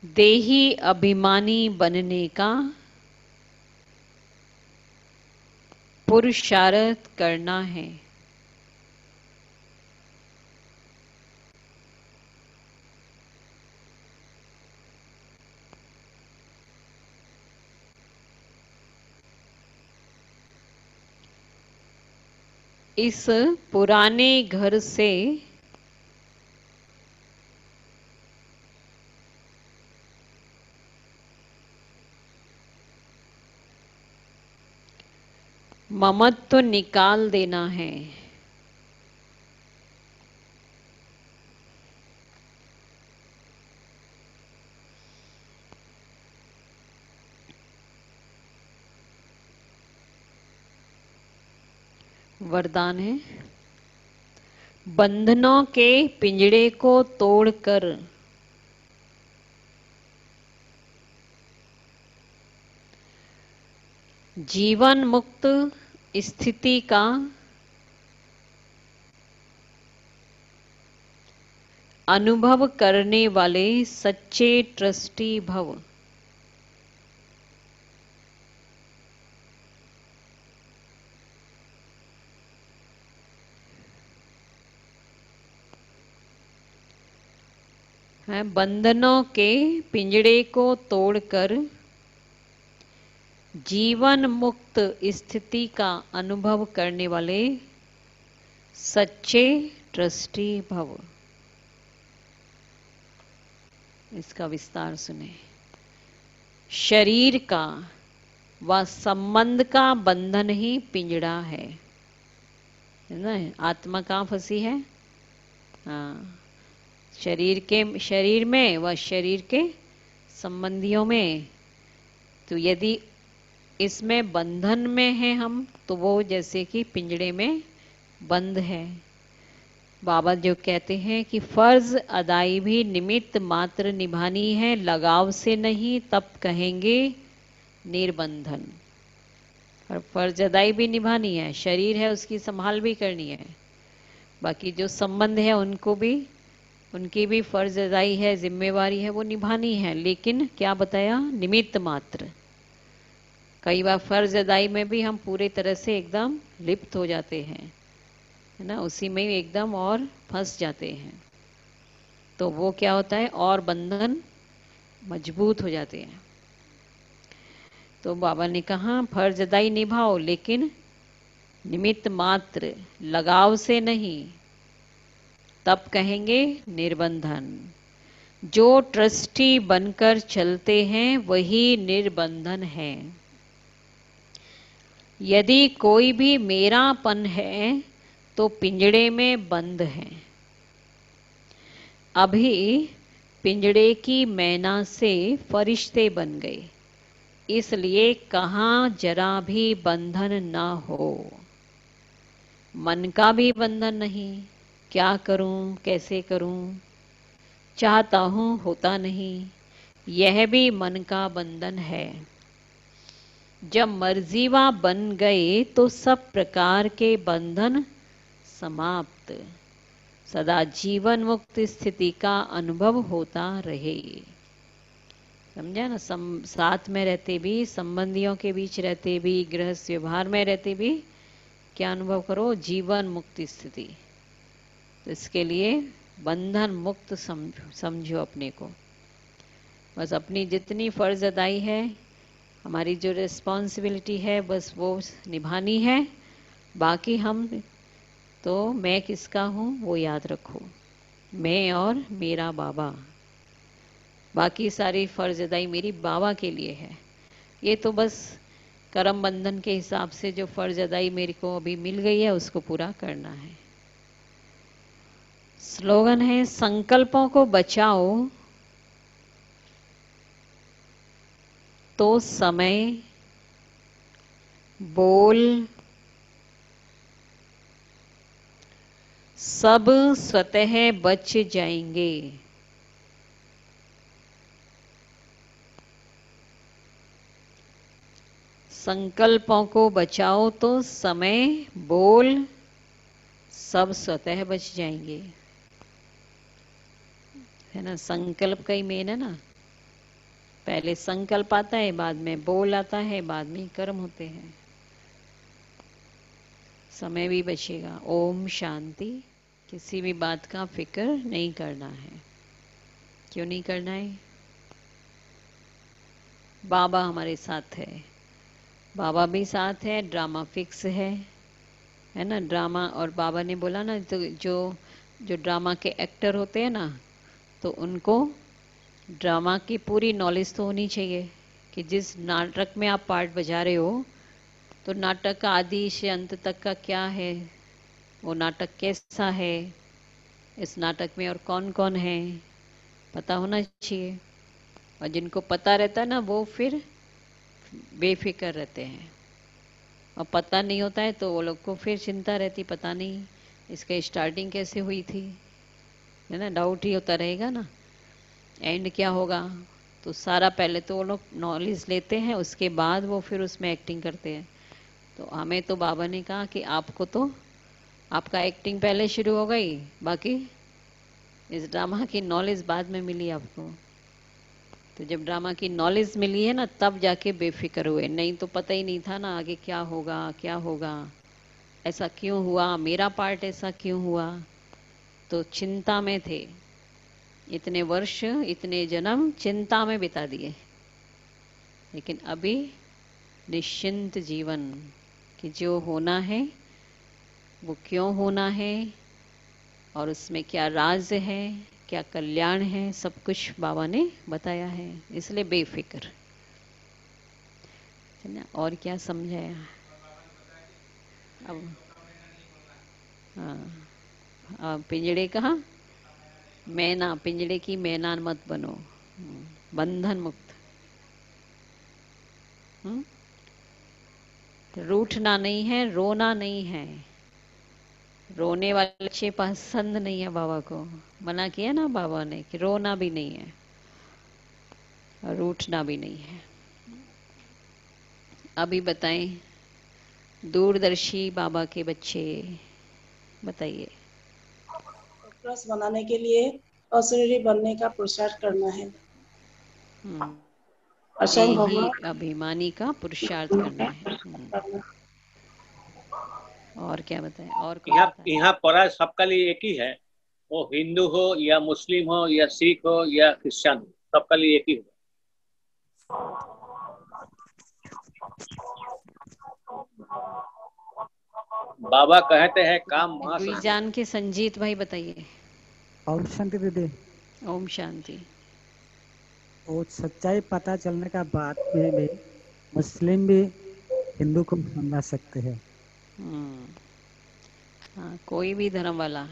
देही अभिमानी बनने का पुरुषार्थ करना है। इस पुराने घर से ममत्व निकाल देना है। वरदान है, बंधनों के पिंजड़े को तोड़कर जीवन मुक्त स्थिति का अनुभव करने वाले सच्चे ट्रस्टी भव। है बंधनों के पिंजड़े को तोड़कर जीवन मुक्त स्थिति का अनुभव करने वाले सच्चे ट्रस्टी भव। इसका विस्तार सुने। शरीर का व संबंध का बंधन ही पिंजड़ा है ना। आत्मा कहाँ फंसी है? हाँ, शरीर में व शरीर के संबंधियों में। तो यदि इसमें बंधन में है हम, तो वो जैसे कि पिंजड़े में बंद है। बाबा जो कहते हैं कि फर्ज अदाई भी निमित्त मात्र निभानी है, लगाव से नहीं, तब कहेंगे निर्बंधन। और फर्ज अदाई भी निभानी है, शरीर है उसकी संभाल भी करनी है, बाकी जो संबंध है उनकी भी फर्ज अदाई है, जिम्मेवारी है, वो निभानी है। लेकिन क्या बताया? निमित्त मात्र। कई बार फर्ज अदाई में भी हम पूरे तरह से एकदम लिप्त हो जाते हैं, है ना, उसी में एकदम और फंस जाते हैं। तो वो क्या होता है, और बंधन मजबूत हो जाते हैं। तो बाबा ने कहा फर्ज अदाई निभाओ, लेकिन निमित्त मात्र, लगाव से नहीं, तब कहेंगे निर्बंधन। जो ट्रस्टी बनकर चलते हैं वही निर्बंधन है। यदि कोई भी मेरापन है तो पिंजड़े में बंद है। अभी पिंजड़े की मैना से फरिश्ते बन गए, इसलिए कहाँ जरा भी बंधन ना हो। मन का भी बंधन नहीं, क्या करूं कैसे करूं, चाहता हूं होता नहीं, यह भी मन का बंधन है। जब मर्जीवा बन गए तो सब प्रकार के बंधन समाप्त। सदा जीवन मुक्त स्थिति का अनुभव होता रहे। समझा ना? साथ में रहते भी, संबंधियों के बीच रहते भी, गृहस्थ व्यवहार में रहते भी क्या अनुभव करो? जीवन मुक्त स्थिति। तो इसके लिए बंधन मुक्त समझो अपने को। बस अपनी जितनी फर्ज अदाई है, हमारी जो रिस्पॉन्सिबिलिटी है, बस वो निभानी है। बाकी हम तो मैं किसका हूँ वो याद रखो, मैं और मेरा बाबा। बाकी सारी फर्ज अदाई मेरी बाबा के लिए है। ये तो बस कर्म बंधन के हिसाब से जो फर्ज अदाई मेरे को अभी मिल गई है उसको पूरा करना है। स्लोगन है, संकल्पों को बचाओ तो समय, बोल सब स्वतः बच जाएंगे। संकल्पों को बचाओ तो समय, बोल सब स्वतः बच जाएंगे। है ना? संकल्प का ही मेन है ना। पहले संकल्प आता है, बाद में बोल आता है, बाद में कर्म होते हैं। समय भी बचेगा। ओम शांति। किसी भी बात का फिक्र नहीं करना है। क्यों नहीं करना है? बाबा हमारे साथ है, बाबा भी साथ है, ड्रामा फिक्स है ना? ड्रामा, और बाबा ने बोला ना, तो जो जो ड्रामा के एक्टर होते हैं ना, तो उनको ड्रामा की पूरी नॉलेज तो होनी चाहिए कि जिस नाटक में आप पार्ट बजा रहे हो, तो नाटक का आदि से अंत तक का क्या है, वो नाटक कैसा है, इस नाटक में और कौन कौन है, पता होना चाहिए। और जिनको पता रहता है ना, वो फिर बेफिक्र रहते हैं। और पता नहीं होता है तो वो लोग को फिर चिंता रहती, पता नहीं इसका स्टार्टिंग कैसे हुई थी, है ना? डाउट ही होता रहेगा ना, एंड क्या होगा। तो सारा पहले तो वो लोग नॉलेज लेते हैं, उसके बाद वो फिर उसमें एक्टिंग करते हैं। तो हमें तो बाबा ने कहा कि आपको तो आपका एक्टिंग पहले शुरू हो गई, बाकी इस ड्रामा की नॉलेज बाद में मिली आपको। तो जब ड्रामा की नॉलेज मिली है ना, तब जाके बेफिक्र हुए, नहीं तो पता ही नहीं था ना आगे क्या होगा, क्या होगा, ऐसा क्यों हुआ, मेरा पार्ट ऐसा क्यों हुआ। तो चिंता में थे, इतने वर्ष इतने जन्म चिंता में बिता दिए। लेकिन अभी निश्चिंत जीवन, कि जो होना है वो क्यों होना है, और उसमें क्या राज है, क्या कल्याण है, सब कुछ बाबा ने बताया है। इसलिए बेफिक्र, है ना? और क्या समझाया अब? हाँ, पिंजड़े कहाँ, मैना, पिंजड़े की मैना मत बनो। बंधन मुक्त। हम्म? रूठना नहीं है, रोना नहीं है। रोने वाले बच्चे पसंद नहीं है बाबा को। मना किया ना बाबा ने कि रोना भी नहीं है और रूठना भी नहीं है। अभी बताएं, दूरदर्शी बाबा के बच्चे, बताइए। प्लस बनाने के लिए अशरीरी बनने का पुरुषार्थ करना है। असंग देही होगा अभिमानी का पुरुषार्थ करना है। करना। और क्या बताएं, और कुछ यहाँ बताएं। यहाँ पढ़ा सबका लिए एक ही है, वो हिंदू हो या मुस्लिम हो या सिख हो या क्रिश्चियन हो, सबका लिए एक ही हो। बाबा कहते हैं काम गुई महासत्य। जान के संजीत भाई बताइए। और शांति दीदी, ओम शांति। वो सच्चाई पता चलने का बाद में भी मुस्लिम भी हिंदू को समझा सकते हैं। हाँ, कोई भी धर्म वाला,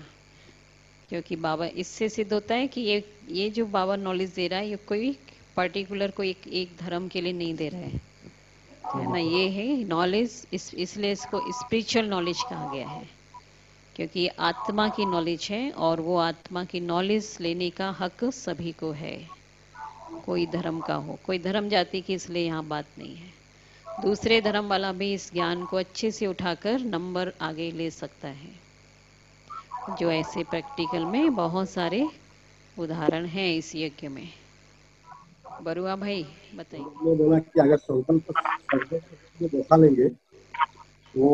क्योंकि बाबा इससे सिद्ध होता है कि ये जो बाबा नॉलेज दे रहा है, ये कोई पर्टिकुलर कोई एक धर्म के लिए नहीं दे रहा है ना? ये है नॉलेज, इसलिए इसको स्पिरिचुअल नॉलेज कहा गया है, क्योंकि ये आत्मा की नॉलेज है, और वो आत्मा की नॉलेज लेने का हक सभी को है, कोई धर्म का हो, कोई धर्म जाति की इसलिए यहाँ बात नहीं है। दूसरे धर्म वाला भी इस ज्ञान को अच्छे से उठाकर नंबर आगे ले सकता है। जो ऐसे प्रैक्टिकल में बहुत सारे उदाहरण हैं इस यज्ञ में। बरुआ भाई बताइए। उन्होंने बोला कि अगर संकल्प बैठा लेंगे तो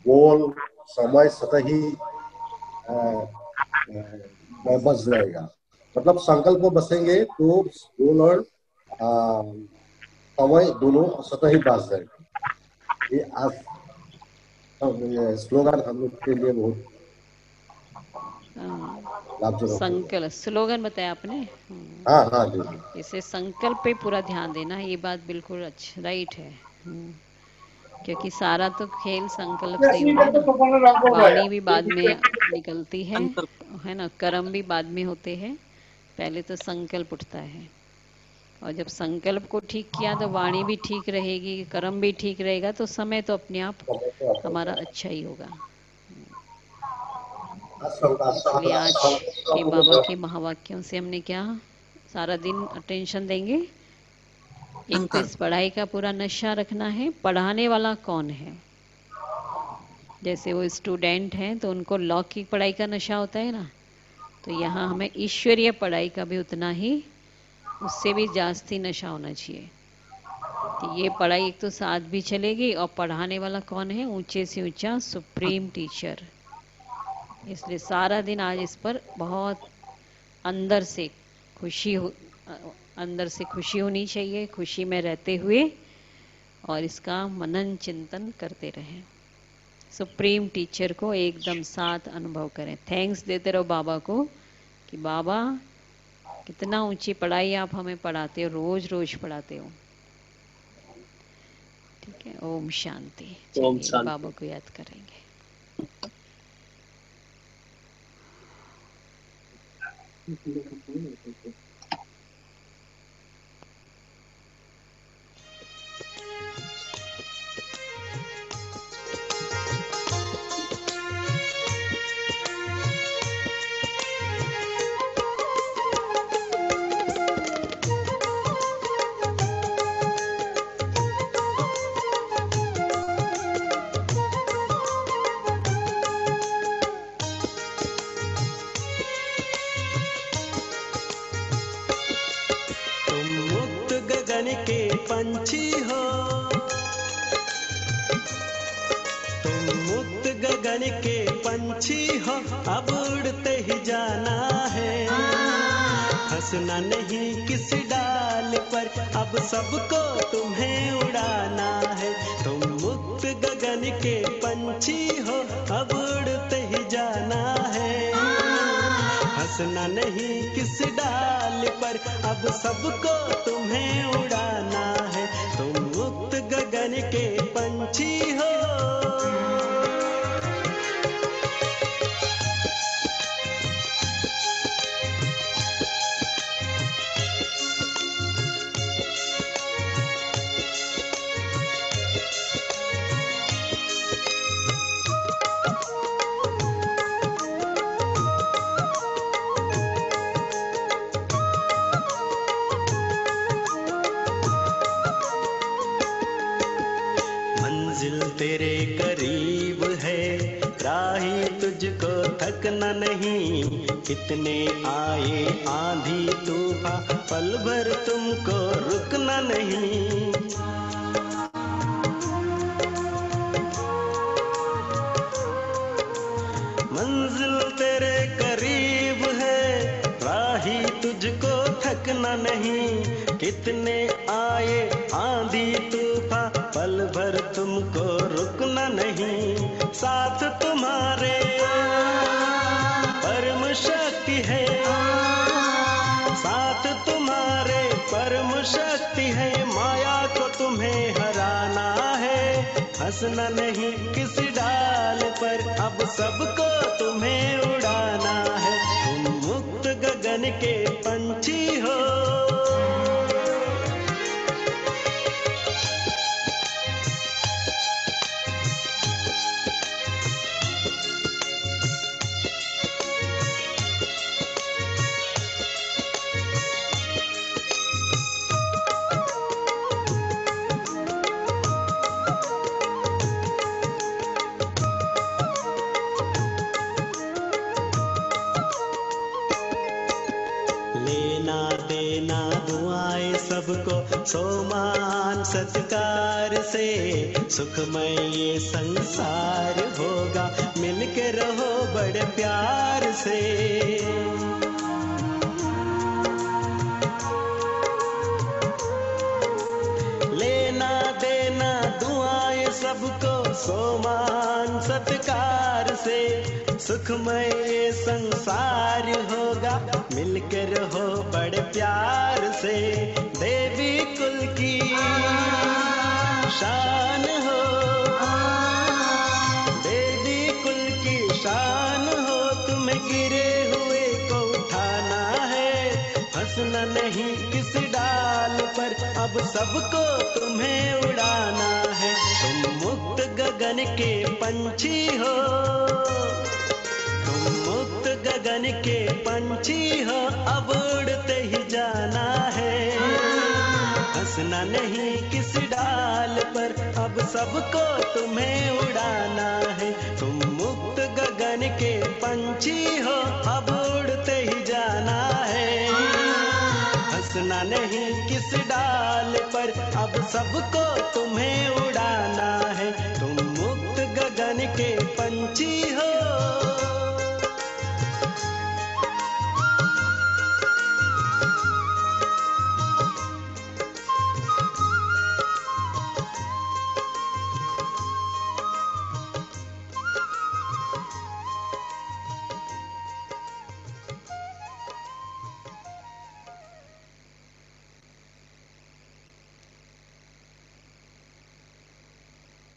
गोल समय सतही बस जाएगा। मतलब संकल्प में बसेंगे तो गोल और समय दोनों सतही बस जाएगा। ये आज स्लोगन हम लोग के लिए बहुत लाभजनक संकल्प स्लोगन बताया आपने। हाँ हाँ जी। इसे संकल्प पे पूरा ध्यान देना, ये बात बिल्कुल अच्छा राइट है। क्योंकि सारा तो खेल संकल्प से ही होता है ना। वाणी भी बाद में निकलती है ना, कर्म भी बाद में होते हैं, पहले तो संकल्प उठता है। और जब संकल्प को ठीक किया तो वाणी भी ठीक रहेगी, कर्म भी ठीक रहेगा, तो समय तो अपने आप हमारा अच्छा ही होगा। इसलिए आज के बाबा के महावाक्यों से हमने क्या सारा दिन अटेंशन देंगे। एक तो इस पढ़ाई का पूरा नशा रखना है। पढ़ाने वाला कौन है? जैसे वो स्टूडेंट हैं तो उनको लौकिक पढ़ाई का नशा होता है ना, तो यहाँ हमें ईश्वरीय पढ़ाई का भी उतना ही, उससे भी जास्ती नशा होना चाहिए। तो ये पढ़ाई एक तो साथ भी चलेगी, और पढ़ाने वाला कौन है? ऊंचे से ऊंचा सुप्रीम टीचर। इसलिए सारा दिन आज इस पर बहुत अंदर से खुशी होनी चाहिए, खुशी में रहते हुए और इसका मनन चिंतन करते रहें। सुप्रीम टीचर को एकदम साथ अनुभव करें। थैंक्स देते रहो बाबा को कि बाबा कितना ऊंची पढ़ाई आप हमें पढ़ाते हो, रोज रोज पढ़ाते हो। ठीक है, ओम शांति। ओम चलिए शांति। बाबा को याद करेंगे। तुम मुक्त गगन के पंछी हो, तुम मुक्त गगन के पंछी हो, अब उड़ते ही जाना है। हंसना नहीं किसी डाल पर, अब सबको तुम्हें उड़ाना है। तुम मुक्त गगन के पंछी हो, अब उड़ते ही जाना है। हंसना नहीं किस डाल पर, अब सबको तुम्हें उड़ाना है। तुम मुक्त गगन के पंछी हो। मंजिल तेरे करीब है, राही तुझको थकना नहीं। कितने आए आंधी तूफान, पल भर तुमको रुकना नहीं। मंजिल तेरे करीब है, राही तुझको थकना नहीं। कितने आए आंधी तूफान, पल भर तुमको रुकना नहीं। साथ तुम्हारे परम शक्ति है, साथ तुम्हारे परम शक्ति है। माया को तुम्हें हराना है। हंसना नहीं किसी डाल पर, अब सबको तुम्हें उड़ाना है। तुम मुक्त गगन के पंछी हो। सोमान सत्कार से, सुखमय ये संसार होगा, मिलके रहो बड़े प्यार से। लेना देना दुआएं सबको सोमान सत्कार से, सुखमय ये संसार होगा, मिलके रहो बड़े प्यार से। देवी कुल की शान हो, देवी कुल की शान हो, तुम्हें गिरे हुए को उठाना है, हंसना नहीं किस डाल पर, अब सबको तुम्हें उड़ाना है। तुम मुक्त गगन के पंछी हो, तुम मुक्त गगन के पंछी हो, अब उड़ते ही जाना है, हंसना नहीं किस डाल पर, अब सबको तुम्हें उड़ाना है। तुम मुक्त गगन के पंछी हो, अब उड़ते ही जाना है, हंसना नहीं किस डाल पर, अब सबको तुम्हें उड़ाना है। तुम मुक्त गगन के पंछी हो।